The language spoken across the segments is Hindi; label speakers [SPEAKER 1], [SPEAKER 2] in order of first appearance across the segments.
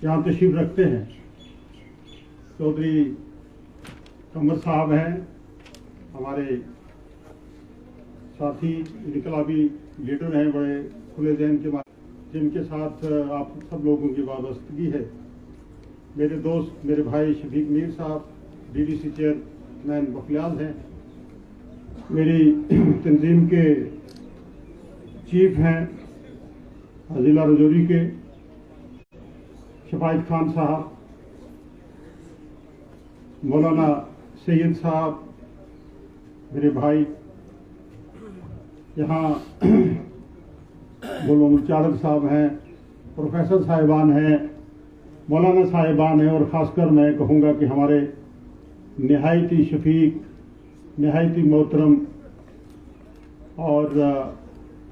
[SPEAKER 1] यहाँ तशरीफ रखते हैं। चौधरी कमर साहब हैं, हमारे साथी इनकलाबी लीडर हैं, बड़े खुले जहन के बाद जिनके साथ आप सब लोगों की वाबस्तगी है। मेरे दोस्त, मेरे भाई शफीक मीर साहब डीडीसी चेयरमैन बफलियाज हैं, मेरी तंजीम के चीफ हैं जिला रजौरी के शफायत खान साहब, मौलाना सैयद साहब मेरे भाई, यहाँ गुल चालक साहब हैं, प्रोफेसर साहिबान हैं, मौलाना साहिबान हैं, और ख़ासकर मैं कहूँगा कि हमारे नहायती शफीक, नहायती मोहतरम और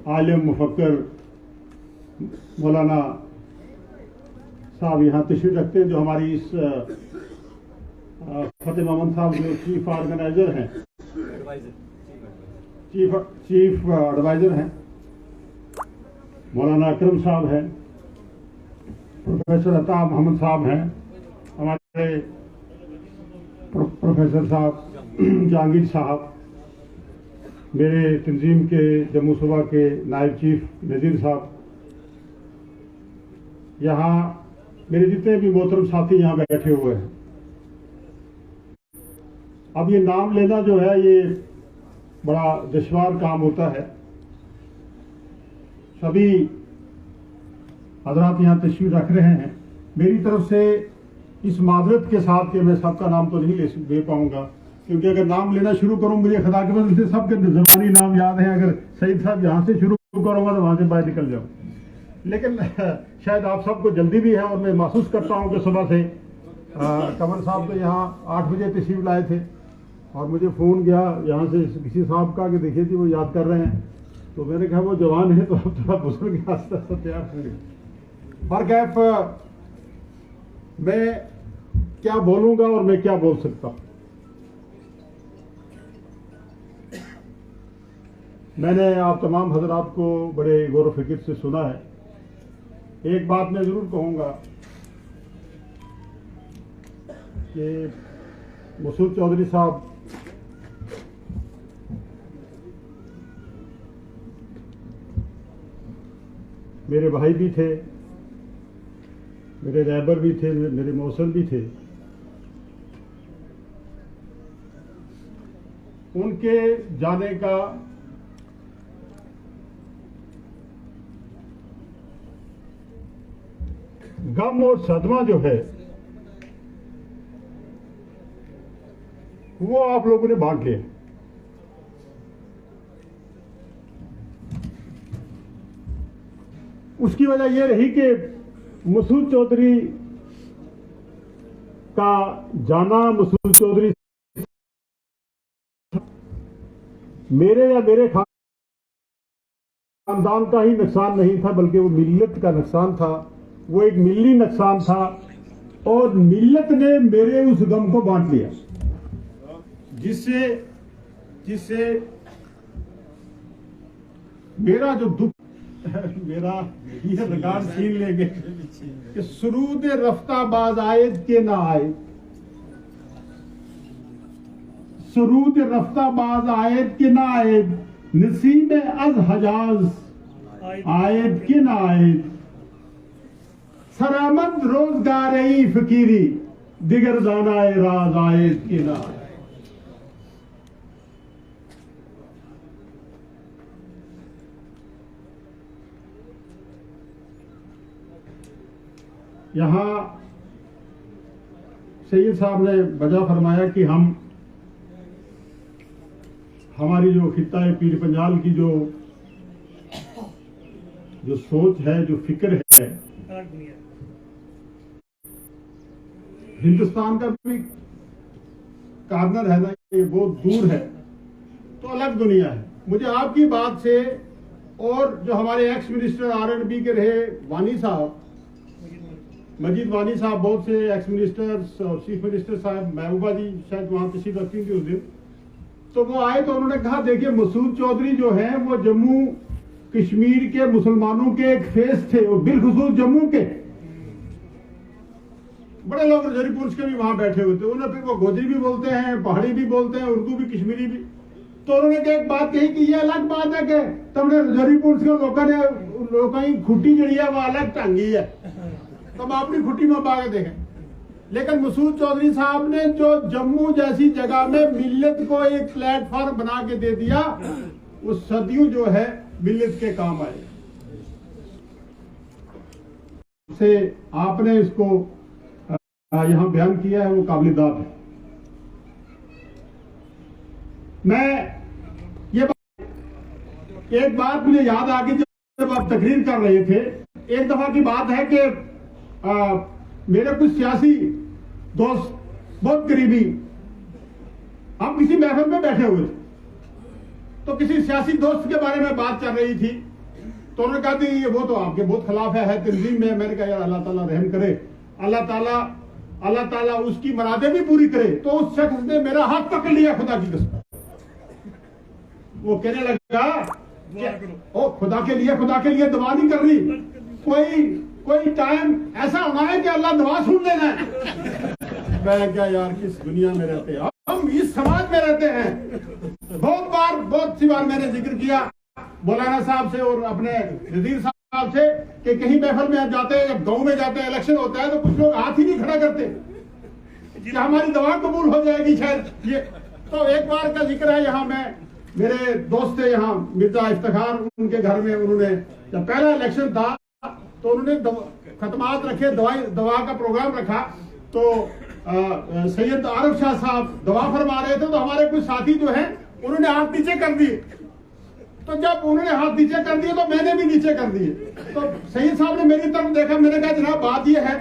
[SPEAKER 1] आलिम मुफक्कर मौलाना साहब यहाँ तशरीफ रखते हैं, जो हमारी इस फतेह मोहम्मद साहब जो चीफ ऑर्गेनाइजर हैं, चीफ एडवाइजर हैं, मौलाना अकरम साहब हैं, प्रोफेसर अता मोहम्मद साहब हैं, हमारे प्रोफेसर साहब जहांगीर साहब, मेरे तंजीम के जम्मू सूबा के नायब चीफ नज़ीर साहब, यहाँ मेरे जितने भी मोहतरम साथी यहाँ बैठे हुए हैं। अब ये नाम लेना जो है ये बड़ा दुश्वार काम होता है। सभी हजरात यहाँ तशरीफ रख रहे हैं। मेरी तरफ से इस माजरत के साथ कि मैं सबका नाम तो नहीं ले पाऊंगा, क्योंकि अगर नाम लेना शुरू करूं, मुझे खुदा के बदले से सबके ज़बानी नाम याद हैं। अगर सईद साहब यहाँ से शुरू करूंगा तो वहां से बाहर निकल जाऊं। लेकिन शायद आप सबको जल्दी भी है, और मैं महसूस करता हूं कि सुबह से कमर साहब तो यहाँ 8 बजे तशरीफ लाए थे, और मुझे फ़ोन गया यहाँ से किसी साहब का कि देखिए जी वो याद कर रहे हैं। तो मैंने कहा वो जवान है तो अब थोड़ा बुजुर्ग आस्ते आस्ते तैयार होंगे। पर कैफ मैं क्या बोलूंगा और मैं क्या बोल सकता हूं। मैंने आप तमाम हजरात को बड़े गौर व फिक्र से सुना है। एक बात मैं जरूर कहूंगा कि मसूद चौधरी साहब मेरे भाई भी थे, मेरे रहबर भी थे, मेरे मौसल भी थे। उनके जाने का गम और सदमा जो है वो आप लोगों ने बांट लिया। उसकी वजह यह रही कि मसूद चौधरी का जाना, मसूद चौधरी मेरे या मेरे खानदान का ही नुकसान नहीं था, बल्कि वो मिल्लत का नुकसान था। वो एक मिल्ली नुकसान था, और मिल्लत ने मेरे उस गम को बांट लिया, जिससे मेरा जो दुख मेरा ये रिकॉर्ड छीन लेंगे कि सुरूद रफ्ता बाज आयद के ना आए, सुरूद रफ्ता बाज आयद के ना आयद, नसीब अज हजाज आयद के ना आयद, सरामद रोजगार फकीरी दिगर दाना राज आयद के ना आयद। यहाँ सैयद साहब ने वजह फरमाया कि हमारी जो खित्ता पीर पंजाल की जो सोच है, जो फिक्र है, हिंदुस्तान का भी कार्नर है ना, ये बहुत दूर है, तो अलग दुनिया है। मुझे आपकी बात से, और जो हमारे एक्स मिनिस्टर R&B के रहे वानी साहब, मजीद वानी साहब, बहुत से एक्स मिनिस्टर्स और चीफ मिनिस्टर साहब, महबूबा जी शायद वहां तशरीफ रखती थी उस दिन, तो वो आए तो उन्होंने कहा देखिए मसूद चौधरी जो है वो जम्मू कश्मीर के मुसलमानों के एक फेस थे, और बिलखुसूस जम्मू के। बड़े लोग रजौरी पुलिस के भी वहां बैठे हुए थे। उन्होंने फिर वो गोजरी भी बोलते हैं, पहाड़ी भी बोलते हैं, उर्दू भी, कश्मीरी भी। तो उन्होंने एक बात कही कि ये अलग बात है कि तुमने रजौरी पुलिस के लोगों की खुटी जड़ी है वो अलग टांगी है, तुम अपनी खुटी में बागे देखें। लेकिन मसूद चौधरी साहब ने जो जम्मू जैसी जगह में मिल्लत को एक प्लेटफॉर्म बना के दे दिया, वो सदियों जो है मिल्लत के काम आए। से आपने इसको यहां बयान किया है वो काबिल-ए-दाद है। मैं ये एक बात मुझे याद आ गई जब आप तकरीर कर रहे थे। एक दफा की बात है कि मेरे कुछ सियासी दोस्त बहुत करीबी, हम किसी महफिल में बैठे हुए थे, तो किसी सियासी दोस्त के बारे में बात चल रही थी। तो उन्होंने कहा कि वो तो आपके बहुत खिलाफ है तंजीम में। मैंने कहा यार अल्लाह ताला रहम करे, अल्लाह ताला उसकी मरादें भी पूरी करे। तो उस शख्स ने मेरा हाथ पकड़ लिया, खुदा की कसम। वो कहने लगा ओ खुदा के लिए दुआ नहीं कर रही, कोई टाइम ऐसा होना है कि अल्लाह दुआ सुन लेना है। मैं क्या यार किस दुनिया में रहते हैं हम, इस समाज में रहते हैं। बहुत सी बार मैंने जिक्र किया मौलाना साहब से और अपने नजीर साहब से कि कहीं महफिल में जाते हैं, जब गांव में जाते हैं, इलेक्शन होता है तो कुछ लोग हाथ ही नहीं खड़ा करते कि हमारी दवा कबूल हो जाएगी शायद। ये तो एक बार का जिक्र है यहाँ, मैं मेरे दोस्त थे यहाँ मिर्जा इफ्तिखार, उनके घर में उन्होंने जब पहला इलेक्शन था तो उन्होंने खतमात रखे, दवा का प्रोग्राम रखा। तो सैयद आरिफ शाह साहब दवा फरमा रहे थे, तो हमारे कुछ साथी जो हैं उन्होंने हाथ नीचे कर दिए। तो जब उन्होंने हाथ नीचे कर दिए तो मैंने भी नीचे कर दिए। तो सैयद साहब ने मेरी तरफ देखा, मैंने कहा जनाब बात यह है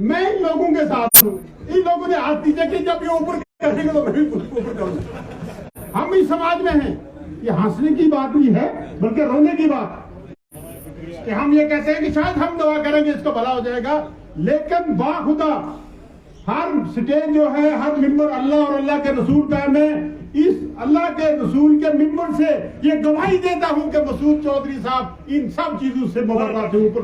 [SPEAKER 1] मैं इन लोगों के साथ हूँ, इन लोगों ने हाथ नीचे किए, जब ये ऊपर करेंगे तो मैं भी ऊपर करूंगा। हम इस समाज में हैं, ये हंसने की बात नहीं है बल्कि रोने की बात कि हम ये कहते हैं कि शायद हम दुआ करेंगे इसको भला हो जाएगा। लेकिन बाखुदा हर स्टेज जो है, हर मिंबर अल्लाह और अल्लाह के रसूल का, मैं इस अल्लाह के रसूल के मिंबर से ये गवाही देता हूं कि मसूद चौधरी साहब इन सब चीजों से मुबर्रा थे ऊपर।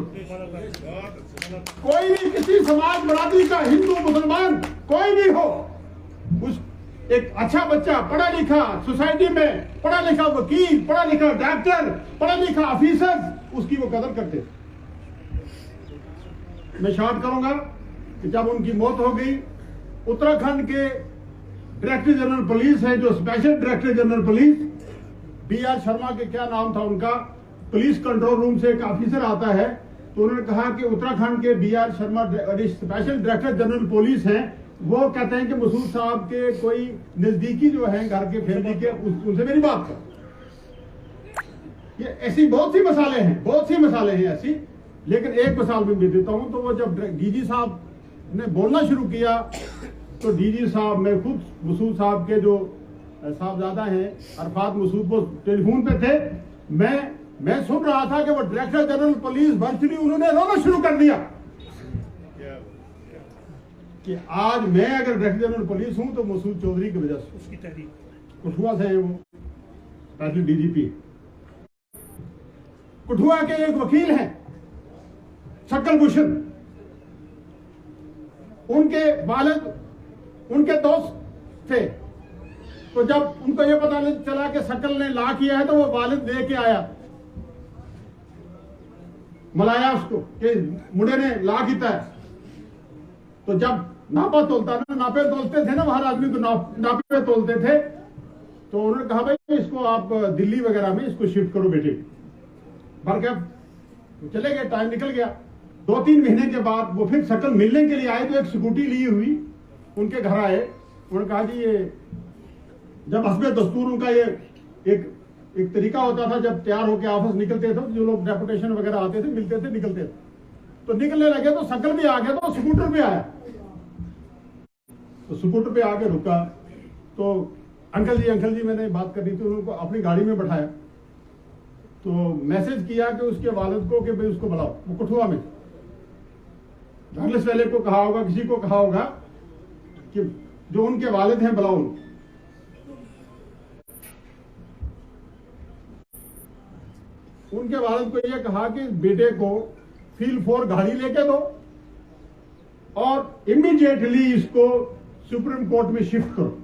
[SPEAKER 1] कोई भी किसी समाज बरादरी का, हिंदू मुसलमान कोई भी हो, उस एक अच्छा बच्चा पढ़ा लिखा, सोसाइटी में पढ़ा लिखा वकील, पढ़ा लिखा डॉक्टर, पढ़ा लिखा ऑफिसर, उसकी वो कदर करते। मैं शॉर्ट करूंगा कि जब उनकी मौत हो गई, उत्तराखंड के डायरेक्टर जनरल पुलिस है, जो special director general police BR Sharma के क्या नाम था उनका, पुलिस कंट्रोल रूम से एक ऑफिसर आता है। तो उन्होंने कहा कि उत्तराखंड के BR Sharma special director general police हैं, वो कहते हैं कि मसूद साहब के कोई नजदीकी जो है घर के फैमिली के, उनसे मेरी बात कर। ये ऐसी बहुत सी मिसालें हैं ऐसी। लेकिन एक मिसाल मैं देता हूं। तो वो जब DG साहब ने बोलना शुरू किया तो DG साहब, मैं खुद मसूद साहब के जो साहबजादा हैं अरफात मसूद, वो टेलीफोन पे थे। मैं सुन रहा था कि वो डायरेक्टर जनरल पुलिस वर्चुअली उन्होंने रोना शुरू कर दिया कि आज मैं अगर डायरेक्टर जनरल पुलिस हूं तो मसूद चौधरी की वजह से। उसकी तहरीक कठुआ से है, वो स्पेशल DGP कठुआ के एक वकील हैं शक्ल भूषण, उनके वालिद उनके दोस्त थे। तो जब उनको यह पता चला कि शक्ल ने ला किया है तो वो वालिद लेके आया, मलाया उसको कि मुंडे ने ला किया है। तो जब नापे तोलते थे ना, हर आदमी को नापे तोलते थे। तो उन्होंने कहा भाई इसको आप दिल्ली वगैरह में इसको शिफ्ट करो बेटे, भर के चले गए। टाइम निकल गया। 2-3 महीने के बाद वो फिर शक्ल मिलने के लिए आए, तो एक स्कूटी ली हुई उनके घर आए। उन्होंने कहा जी ये जब हस्बे दस्तूर उनका ये एक तरीका होता था, जब तैयार होकर ऑफिस निकलते थे, जो लोग डेपुटेशन वगैरह आते थे, मिलते थे, निकलते थे, तो निकलने लगे तो शक्ल भी आ गया, तो स्कूटर पे आया। तो स्कूटर पे आके रुका। तो अंकल जी मैंने बात करनी थी, उनको अपनी गाड़ी में बैठाया। तो मैसेज किया कि उसके वालिद को कि भाई उसको बुलाओ। वो कठुआ में डागलस वाले को कहा होगा, किसी को कहा होगा कि जो उनके वालिद हैं बुलाओ उनको। उनके वालिद को यह कहा कि बेटे को फील 4 गाड़ी लेके दो और इमीडिएटली इसको सुप्रीम कोर्ट में शिफ्ट करो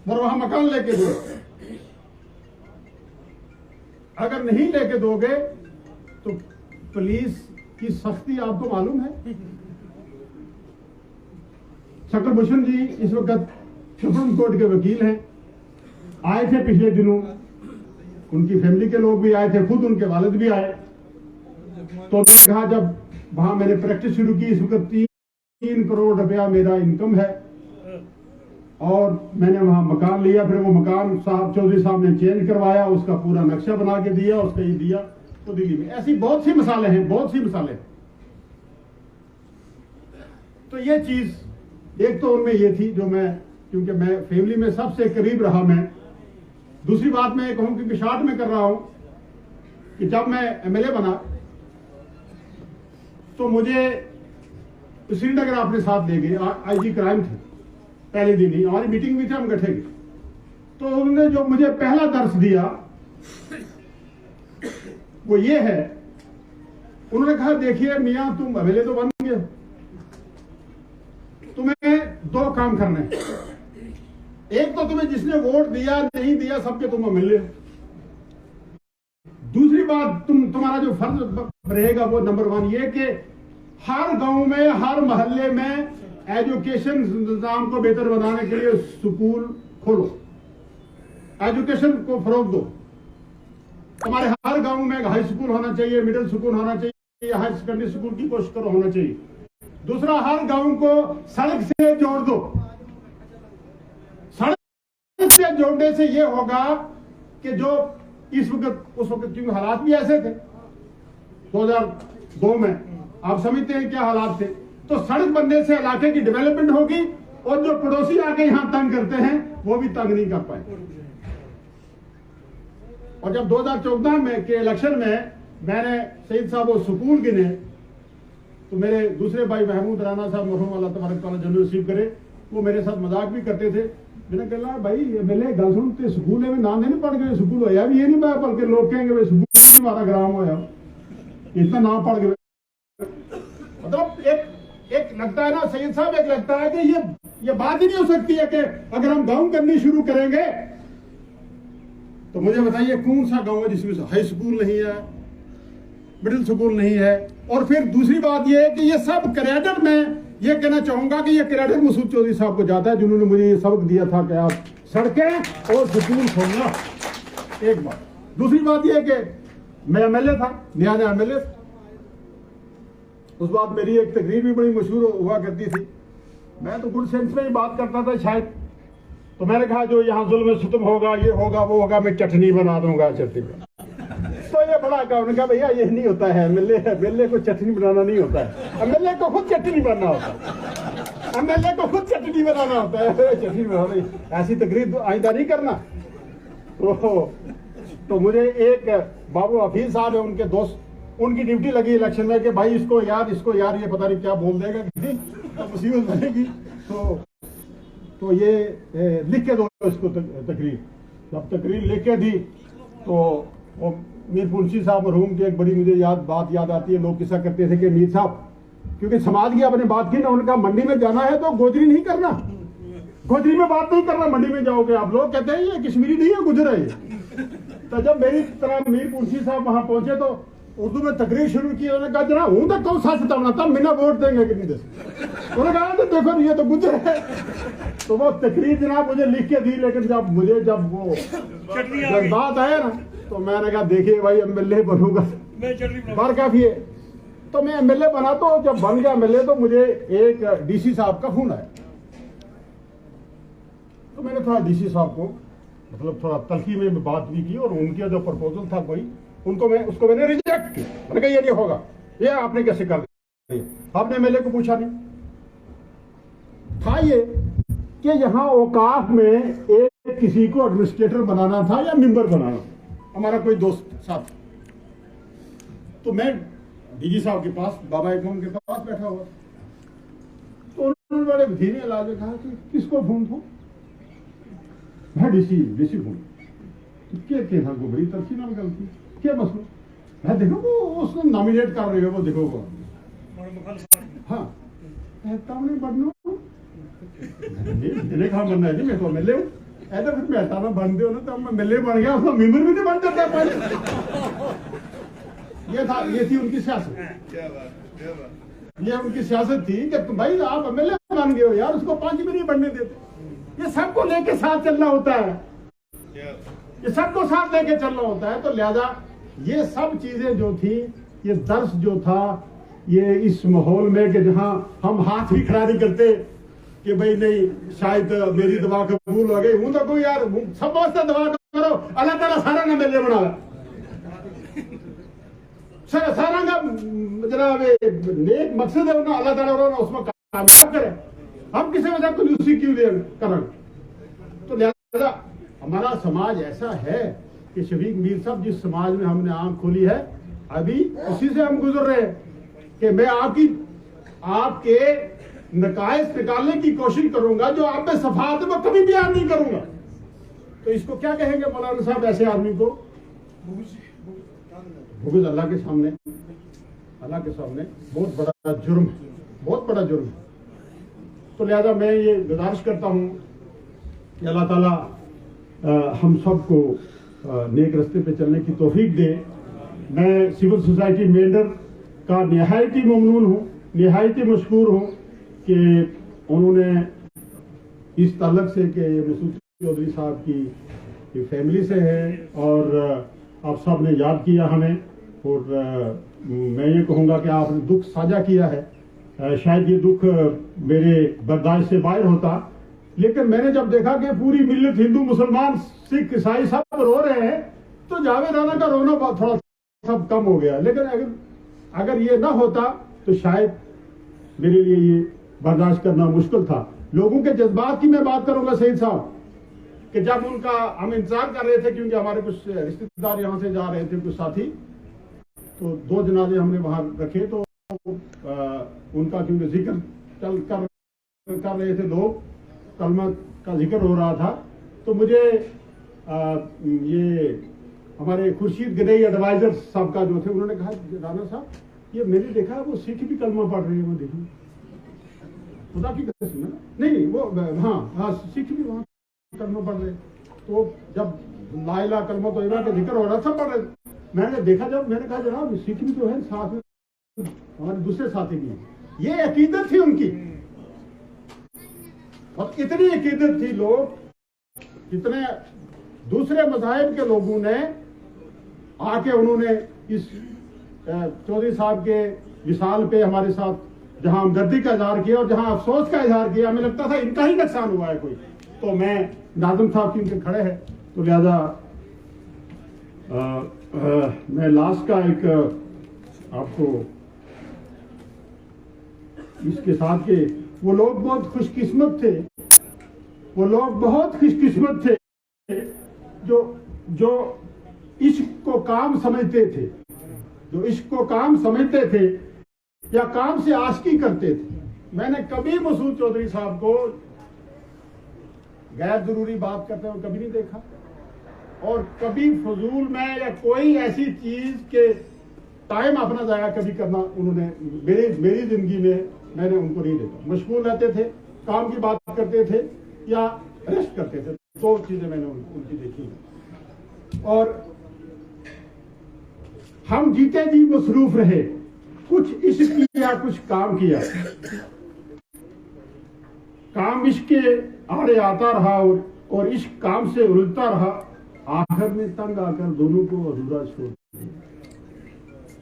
[SPEAKER 1] और वहां मकान लेके दो। अगर नहीं लेके दोगे तो पुलिस की सख्ती आपको मालूम है। शक्लभूषण जी इस वक्त सुप्रीम कोर्ट के वकील हैं, आए थे पिछले दिनों, उनकी फैमिली के लोग भी आए थे, खुद उनके वालिद भी आए। तो मैंने कहा जब वहां मैंने प्रैक्टिस शुरू की, इस वक्त 3 करोड़ रुपया मेरा इनकम है और मैंने वहां मकान लिया, फिर वो मकान साहब चौधरी साहब ने चेंज करवाया, उसका पूरा नक्शा बना के दिया, उसका ये दिया तो दिल्ली में। ऐसी बहुत सी मिसालें हैं, बहुत सी मिसालें। तो ये चीज एक तो उनमें ये थी जो मैं, क्योंकि मैं फैमिली में सबसे करीब रहा मैं। दूसरी बात मैं कहूं क्योंकि शॉर्ट में कर रहा हूं कि जब मैं एमएलए बना तो मुझे श्रीनगर अपने साथ ले गए, आईजी क्राइम थे, पहले दिन ही हमारी मीटिंग भी थी, हम गठे गए। तो उन्होंने जो मुझे पहला दर्श दिया वो ये है, उन्होंने कहा देखिए मियां तुम एमएलए तो बन गए, तुम्हें 2 काम करने हैं। एक तो तुम्हें जिसने वोट दिया नहीं दिया सबके तुम एमएलए। दूसरी बात तुम्हारा जो फर्ज रहेगा वो नंबर 1 ये कि हर गांव में, हर मोहल्ले में एजुकेशन निजाम को बेहतर बनाने के लिए स्कूल खोलो, एजुकेशन को फरोग दो। हमारे हर गांव में हाई स्कूल होना चाहिए, मिडिल स्कूल होना चाहिए, हाई सेकेंडरी स्कूल की कोशिश करो होना चाहिए। दूसरा, हर गांव को सड़क से जोड़ दो। सड़क से जोड़ने से यह होगा कि जो इस वक्त, उस वक्त क्योंकि हालात भी ऐसे थे 2002 में, आप समझते हैं क्या हालात थे, तो सड़क बनने से इलाके की डेवलपमेंट होगी और जो पड़ोसी आके यहां तंग करते हैं वो भी तंग नहीं कर पाए। और जब 2014 में के इलेक्शन में मैंने सईद साहब वो सुकून गिने तो मेरे दूसरे भाई महमूद राना साहब मरहूम अल्लाह तबारक तआला जन्नत नसीब करे, वो मेरे साथ मजाक भी करते थे। मैंने कहा भाई मेरे गल सुनते स्कूल में ना नहीं पढ़ गए, स्कूल होया भी ये नहीं पाया, बल्कि लोग कहेंगे भाई स्कूल हमारा ग्राम होया, इतना ना पढ़ गए। मतलब एक लगता है ना सैयद साहब, एक लगता है कि ये बात ही नहीं हो सकती है कि अगर हम गांव करनी शुरू करेंगे तो मुझे बताइए कौन सा गांव है जिसमें हाई स्कूल नहीं है, मिडिल स्कूल नहीं है। और फिर दूसरी बात ये है कि ये सब क्रेडिट में ये कहना चाहूंगा कि ये क्रेडिट मसूद चौधरी साहब को जाता है जिन्होंने मुझे ये सबक दिया था कि आप सड़कें और स्कूल खोलना, एक बात। दूसरी बात ये है कि मैं एमएलए था, नया एमएलए। उस बात मेरी एक तकरीर भी बड़ी मशहूर हुआ करती थी, मैं तो गुड सेंस में ही बात करता था शायद। तो मैंने कहा जो यहाँ जुल्म सितम होगा, ये होगा वो होगा, मैं चटनी बना दूंगा चटनी। तो ये बड़ा कहा, उन्होंने कहा भैया ये नहीं होता है, एमएलए को चटनी बनाना नहीं होता है, एमएलए को खुद चटनी बनाना होता है, एमएलए को खुद चटनी बनाना होता है, चटनी बनाना। ऐसी तकरीर आइंदा नहीं करना। तो मुझे एक बाबू हफीज साहब है, उनके दोस्त, उनकी ड्यूटी लगी इलेक्शन में कि भाई इसको यार ये पता नहीं क्या बोल देगा, तो मुसीबत बनेगी, तो ये लिख के दो इसको तकरीर। जब तकरीर लिख के दी तो वो मीर मुंशी साहब मरहूम की एक बड़ी मुझे बात याद आती है। लोग किस्सा करते थे कि मीर साहब, क्योंकि समाज की आपने बात की ना, उनका मंडी में जाना है तो गोजरी नहीं करना, गोजरी में बात नहीं करना, मंडी में जाओगे आप। लोग कहते हैं ये कश्मीरी नहीं है, गुजर है। तो जब मेरी तरह मीर मुंशी साहब वहां पहुंचे तो उर्दू में तकरीर शुरू की। उन्होंने कहा जरा हूं तो कौन सा सतावना था, बिना वोट देंगे कि नहीं दे। उन्होंने कहा तो देखो ये तो गुजर है। तो वो तकरीर जनाब मुझे लिख के दी, लेकिन जब वो बात आया ना तो मैंने कहा देखिए भाई एमएलए बनूंगा बार काफी है। तो मैं एमएलए बना, तो जब बन गया एमएलए तो मुझे एक डीसी साहब का फोन आया। तो मैंने थोड़ा डीसी साहब को मतलब थोड़ा तलखी में बात भी की और उनका जो प्रपोजल था कोई, उसको मैंने रिजेक्ट किया। मैंने कहा ये नहीं होगा, ये आपने कैसे कर दिया, आपने एमएलए को पूछा नहीं था। ये कि यहाँ औकाफ में एक किसी को एडमिनिस्ट्रेटर बनाना था या मेंबर बनाना, हमारा कोई दोस्त साथ। तो मैं डीजी साहब के पास, बाबा इमाम के पास बैठा हुआ, तो उन्होंने बड़े धीरे इलाज में कहा कि किसको फोन था, मैं डीसी फोन क्या था, बड़ी तरसी ना गलती क्या मसला है, देखो वो उसको नॉमिनेट कर रहे हो, वो देखो वो। हाँ नहीं बनू मैंने कहा बनना है जी, मैं तो एमएलए हूँ। ऐसा फिर मेहता ना बन दो ना, तो मैं एमएलए बन गया, उसका मेंबर भी नहीं बन सकता पहले। ये थी उनकी सियासत। ये उनकी सियासत थी कि तुम भाई आप एमएलए बन गए हो यार, उसको 5 भी नहीं बनने देते। ये सबको लेके साथ चलना होता है, ये सबको साथ लेके चलना होता है। तो लिहाजा ये सब चीजें जो थी, ये दर्श जो था, ये इस माहौल में कि जहां हम हाथ भी खड़ा नहीं करते कि भाई नहीं शायद मेरी दवा कबूल हो गई हूं, तो कोई यार सब वास्ते दवा करो, अल्लाह ताला सारा ना मेले बना सारा का जनाब नेक मकसद है ना, अल्लाह ताला उसमें कामयाब करे। हम किसी वजह कंजूसी क्यों करें? तो लिहाजा हमारा समाज ऐसा है कि शफीक मीर साहब जिस समाज में हमने आंख खोली है, अभी उसी से हम गुजर रहे हैं कि मैं आपके नकायस निकालने की कोशिश करूंगा, जो आप में सफात है वो कभी बयान नहीं करूंगा। तो इसको क्या कहेंगे मौलाना साहब ऐसे आदमी को? बुग़्ज़ अल्लाह के सामने बहुत बड़ा जुर्म है, बहुत बड़ा जुर्म है। तो लिहाजा मैं ये गुजारिश करता हूँ कि अल्लाह ताला हम सबको नेक रास्ते पे चलने की तौफीक दे। मैं सिविल सोसाइटी मेंढर का निहायत ही ममनून हूँ, निहायत ही मशकूर हूँ कि उन्होंने इस ताल्लुक से कि मसूद चौधरी साहब की फैमिली से है और आप सब ने याद किया हमें, और मैं ये कहूँगा कि आपने दुख साझा किया है। शायद ये दुख मेरे बर्दाश्त से बाहर होता, लेकिन मैंने जब देखा कि पूरी मिल्लत हिंदू मुसलमान सिख ईसाई सब रो रहे हैं, तो जावेद राना का रोना थोड़ा सब कम हो गया। लेकिन अगर ये ना होता तो शायद मेरे लिए ये बर्दाश्त करना मुश्किल था। लोगों के जज्बात की मैं बात करूंगा सईद साहब, कि जब उनका हम इंतजार कर रहे थे, क्योंकि हमारे कुछ रिश्तेदार यहाँ से जा रहे थे, कुछ साथी, तो 2 जनाजे हमने वहां रखे, तो उनका क्योंकि जिक्र कर रहे थे लोग, कलमा का जिक्र हो रहा था, तो मुझे ये हमारे खुर्शीद गदई एडवाइजर साहब का जो थे, उन्होंने कहा राना साहब ये मैंने देखा वो सिख भी कलमा पढ़ रही है, वो देखिए खुदा की कसम है, नहीं वो हाँ सिख भी वहाँ कलमा पढ़ रहे। तो जब ला इलाहा कलमा तो इला का जिक्र हो रहा था, पढ़ रहे। मैंने देखा, जब मैंने कहा जनाब सिख भी तो है, साथ में हमारे दूसरे साथी भी हैं। ये अकीदत थी उनकी, और इतनी अकीदत थी, लोग इतने दूसरे मज़ाहिब के लोगों ने आके उन्होंने इस चौधरी साहब के विसाल पे हमारे साथ जहां हमदर्दी का इजहार किया और जहां अफसोस का इजहार किया। हमें लगता था इनका ही नुकसान हुआ है कोई। तो मैं नाज़िम साहब की उनके खड़े हैं, तो लिहाजा मैं लास्ट का एक आपको इसके साथ के, वो लोग बहुत खुशकिस्मत थे, वो लोग बहुत खुशकिस्मत थे जो इश्क को काम समझते थे, जो इश्क को काम समझते थे या काम से आशिकी करते थे। मैंने कभी मसूद चौधरी साहब को गैर जरूरी बात करते हुए कभी नहीं देखा, और कभी फजूल में या कोई ऐसी चीज के टाइम अपना जाया कभी करना उन्होंने मेरी जिंदगी में मैंने उनको नहीं देखा। मशगूल रहते थे, काम की बात करते थे या रेस्ट करते थे, 2 चीजें मैंने उनकी देखी। और हम जीते जी मसरूफ रहे, कुछ इश्क किया, कुछ काम किया। काम इश्क के आड़े आता रहा और इश्क काम से उलझता रहा, आखिर में तंग आकर दोनों को अधूरा छोड़ दिया।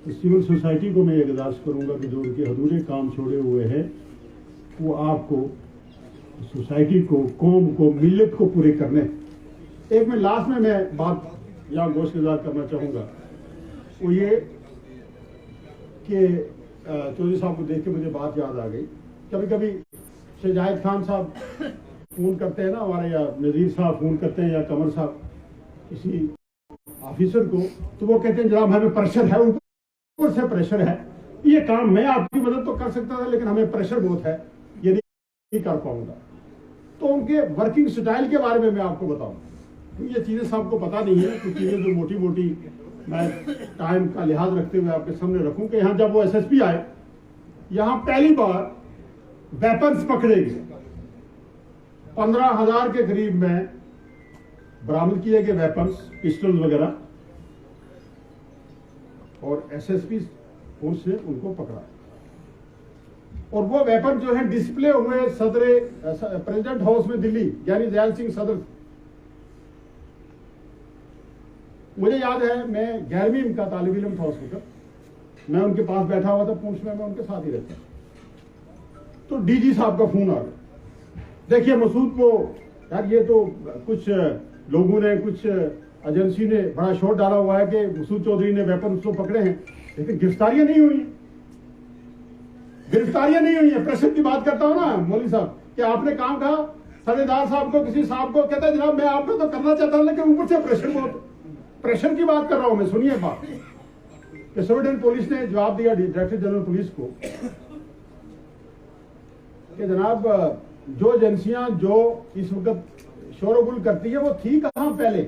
[SPEAKER 1] तो सिविल सोसाइटी को मैं ये गुजारिश करूंगा कि जो उनके अधूरे काम छोड़े हुए हैं, वो आपको, सोसाइटी को, कौम को, मिल्लत को पूरे करने। एक में लास्ट में मैं बात यहाँ गोशगुजार करना चाहूँगा, वो ये कि चौधरी साहब को देख के मुझे बात याद आ गई। कभी कभी शहजाद खान साहब फ़ोन करते हैं ना हमारे, या नज़ीर साहब फ़ोन करते हैं, या कमर साहब किसी ऑफिसर को, तो वो कहते हैं जनाब हमें प्रेशर है, ऊपर से प्रेशर है, ये काम मैं आपकी मदद तो कर सकता था लेकिन हमें प्रेशर बहुत है, ये नहीं कर पाऊंगा। तो उनके वर्किंग स्टाइल के बारे में मैं आपको बताऊं, ये चीज़ें सबको पता नहीं है, कुछ चीज़ें जो मोटी मोटी मैं टाइम का लिहाज रखते हुए आपके सामने रखूं कि यहाँ जब वो एसएसपी आए, यहाँ पहली बार वेपन्स पकड़े गए, 15,000 के करीब में बरामद किए गए वेपन्स, पिस्टल वगैरह, और एसएसपी फोर्स ने उनको पकड़ा। और वो वेपन जो है डिस्प्ले हुए सदर प्रेसिडेंट हाउस में दिल्ली, यानी दयाल सिंह सदर। मुझे याद है मैं 11वीं का तालिब इल्म था उस वक्त, मैं उनके पास बैठा हुआ था पूंछ में, मैं उनके साथ ही रहता। तो डीजी साहब का फोन आ गया, देखिए मसूद को, यार ये तो कुछ लोगों ने, कुछ एजेंसी ने बड़ा शोर डाला हुआ है कि मसूद चौधरी ने वेपन उसको पकड़े हैं, लेकिन गिरफ्तारियां नहीं हुई, गिरफ्तारियां नहीं हुई है। प्रेशर की बात करता हूं ना मौलवी साहब कि आपने काम कहा सरेदार साहब को, किसी साहब को, कहता है जनाब मैं आपको तो करना चाहता हूं, लेकिन ऊपर से प्रेशर, बहुत प्रेशर की बात कर रहा हूं मैं। सुनिए बात कि सिविल पुलिस ने जवाब दिया डायरेक्टर जनरल पुलिस को कि जनाब जो एजेंसियां जो इस वक्त शोरगुल करती है वो थी कहां पहले,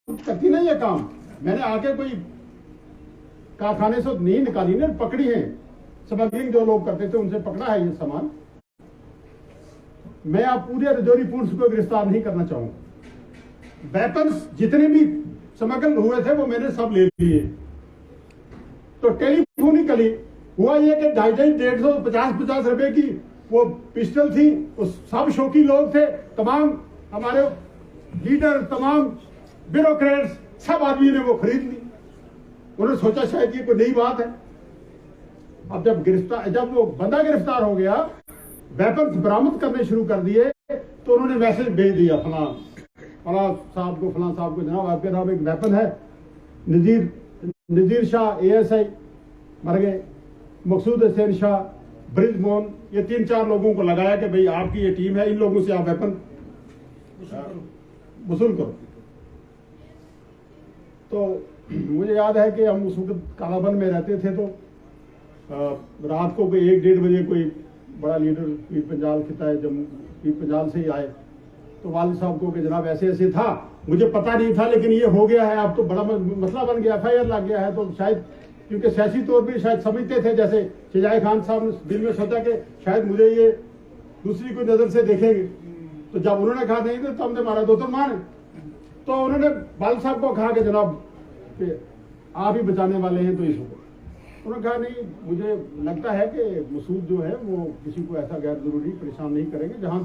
[SPEAKER 1] करती नहीं है काम। मैंने आके कोई कारखाने से नहीं निकाली ने, पकड़ी है, स्मगलिंग जो लोग करते थे उनसे पकड़ा है ये सामान। मैं आप पूरे रजौरी पुलिस को गिरफ्तार नहीं करना चाहूंगा। वेपन्स जितने भी स्मगल हुए थे वो मैंने सब ले लिए। तो टेलीफोनिकली हुआ ये कि 250, 150 रुपए की वो पिस्टल थी, उस सब शौकी लोग थे, तमाम हमारे लीडर, तमाम ब्यूरोक्रेट्स, सब आदमी ने वो खरीद ली। उन्होंने सोचा शायद ये कोई नई बात है। अब जब वो बंदा गिरफ्तार हो गया, वेपन्स बरामद करने शुरू कर दिए, तो उन्होंने मैसेज भेज दिया फला साहब को, फला साहब को, जनाब आपके नाम एक वेपन है, नजीर शाह एएसआई मर गए, मकसूद हुसैन शाह, ब्रिजमोहन, ये 3-4 लोगों को लगाया कि भाई आपकी ये टीम है, इन लोगों से आप वेपन वसूल करो। तो मुझे याद है कि हम उस वक्त कालाबन में रहते थे, तो रात को 1-1:30 बजे कोई बड़ा लीडर पीर पंजाल खिता है, जब पीर पंजाल से ही आए, तो वालिद साहब को कि जनाब ऐसे ऐसे था, मुझे पता नहीं था लेकिन ये हो गया है, अब तो बड़ा मसला बन गया, FIR लग गया है। तो शायद क्योंकि सियासी तौर पर शायद समझते थे, जैसे शजाए खान साहब ने दिल में सोचा कि शायद मुझे ये दूसरी कोई नजर से देखेंगे। तो जब उन्होंने कहा नहीं तो हमने मारा दो मान, तो उन्होंने वालिद साहब को कहा कि जनाब कि आप ही बचाने वाले हैं, तो इसको उन्होंने कहा नहीं, मुझे लगता है कि मसूद जो है वो किसी को ऐसा गैर जरूरी परेशान नहीं करेंगे, जहां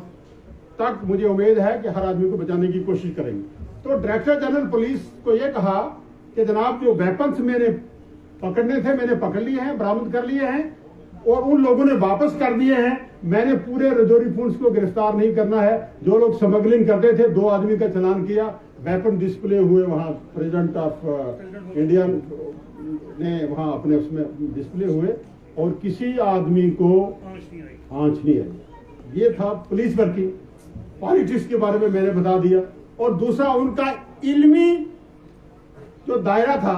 [SPEAKER 1] तक मुझे उम्मीद है कि हर आदमी को बचाने की कोशिश करेंगे। तो डायरेक्टर जनरल पुलिस को यह कहा कि जनाब जो वेपन्स मैंने पकड़ने थे मैंने पकड़ लिए हैं, बरामद कर लिए हैं, और उन लोगों ने वापस कर दिए हैं। मैंने पूरे रजौरी पुलिस को गिरफ्तार नहीं करना है। जो लोग स्मगलिंग करते थे, 2 आदमी का चालान किया, वेपन डिस्प्ले हुए वहां, प्रेसिडेंट ऑफ इंडिया ने वहां अपने उसमें डिस्प्ले हुए, और किसी आदमी को आंच नहीं आई। ये था पुलिस वर्किंग। पॉलिटिक्स के बारे में मैंने बता दिया। और दूसरा उनका इल्मी जो दायरा था,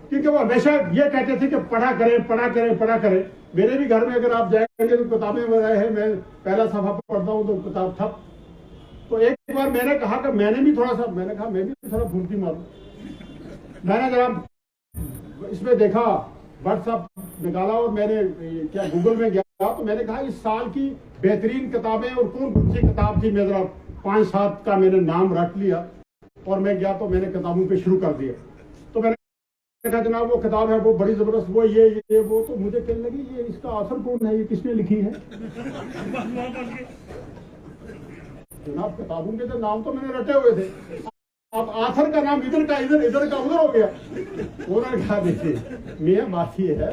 [SPEAKER 1] क्योंकि वो हमेशा ये कहते थे कि पढ़ा करें, पढ़ा करें, पढ़ा करें। मेरे भी घर में अगर आप जाएंगे तो किताबें वगैरह है, मैं पहला सफा पढ़ता हूँ तो किताब ठप। तो एक बार मैंने कहा कि मैंने भी थोड़ा सा, मैंने कहा मैं भी थोड़ा फुर्ती मारूं। मैंने जरा इसमें देखा, व्हाट्सएप निकाला, और मैंने क्या गूगल में गया, तो मैंने कहा इस साल की बेहतरीन किताबें और कौन सी किताब थी। मैं जरा 5-7 का मैंने नाम रख लिया, और मैं गया तो मैंने किताबों पे शुरू कर दिया। तो मैंने कहा जनाब वो किताब है, वो बड़ी जबरदस्त, वो ये वो, तो मुझे कहने लगी ये इसका आथर कौन है, ये किसने लिखी है। जनाब किताबों के तो नाम तो मैंने रटे हुए थे, अब आथर का नाम इधर का इधर, इधर का उधर हो गया। उन्होंने कहा देखिए मियां बात ये है,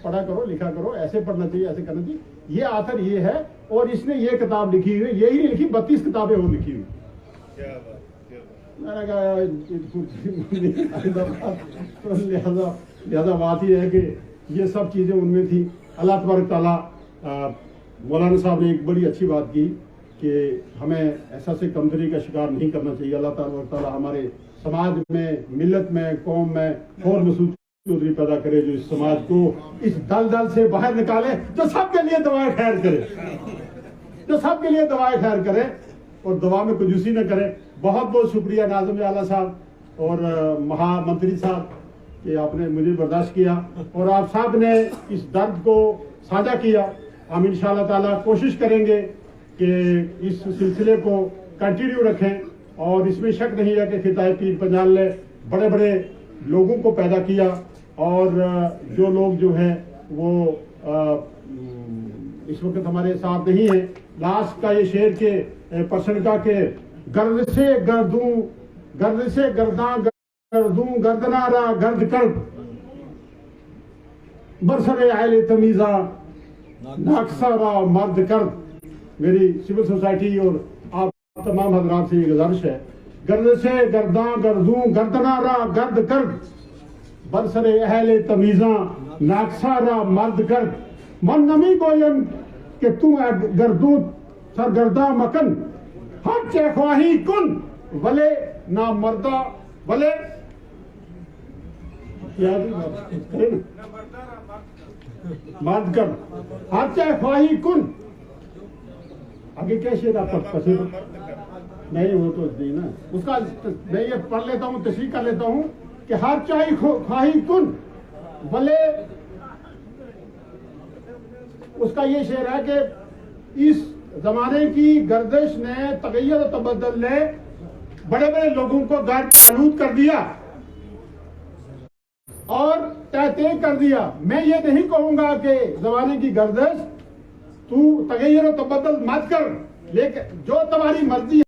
[SPEAKER 1] पढ़ा करो, लिखा करो, ऐसे पढ़ना चाहिए, ऐसे करना चाहिए, ये आथर ये है, और इसने ये किताब लिखी हुई है, यही नहीं लिखी, 32 किताबें वो लिखी हुई। मैंने कहा तो लिहाजा बात ही है कि ये सब चीजें उनमें थी। अल्लाह तबारक ताला, मौलाना साहब ने एक बड़ी अच्छी बात की कि हमें ऐसा से कमजोरी का शिकार नहीं करना चाहिए। अल्लाह तबारक ताला हमारे समाज में, मिल्लत में, कौम में और मसूद चौधरी पैदा करे, जो इस समाज को इस दलदल से बाहर निकाले, जो सबके लिए दवाएं खैर करे, जो सबके लिए दवाएं खैर करे, और दवा में कंजूसी न करे। बहुत बहुत शुक्रिया नाज़िम आला साहब और महामंत्री साहब कि आपने मुझे बर्दाश्त किया, और आप साहब ने इस दर्द को साझा किया। हम इंशाअल्लाह ताला कोशिश करेंगे कि इस सिलसिले को कंटिन्यू रखें और इसमें शक नहीं है कि खिताए पीर पंजाल ने बड़े बड़े लोगों को पैदा किया और जो लोग जो है वो इस वक्त हमारे साथ नहीं है। लास्ट का ये शेर के पर्सन का के गर्द से गर्दूं गर्द से गर्दा गर्दूं गर्दनारा गर्द कर बरसरे आयले तमीजा नाक्सारा मर्द कर। मेरी सिविल सोसाइटी और आप तमाम हजरात से ये गुजारिश है, गर्द से गर्दा गर्दूं गर्दनारा गर्द कर बरसरे अहले तमीजा नाक्सारा मर्द कर। मन नमी गोयन कि तू गर्दू सरगर्दा मकन हर चे ख्वाही कुन वले ना मर्दा वले मर्द कर हर चे ख्वाही कुन। आगे क्या शेर आपका पसंद नहीं, वो तो नहीं ना उसका। मैं ये पढ़ लेता हूँ, तशरीह कर लेता हूँ कि हर चाही ख्वाही कुन भले। उसका ये शेर है कि इस जमाने की गर्दिश ने तगय्युर और तबद्दुल ने बड़े बड़े लोगों को गर्द कर दिया और तय कर दिया। मैं ये नहीं कहूंगा कि जमाने की गर्दिश तू तगय्युर और तबद्दुल मत कर, लेकिन जो तुम्हारी मर्जी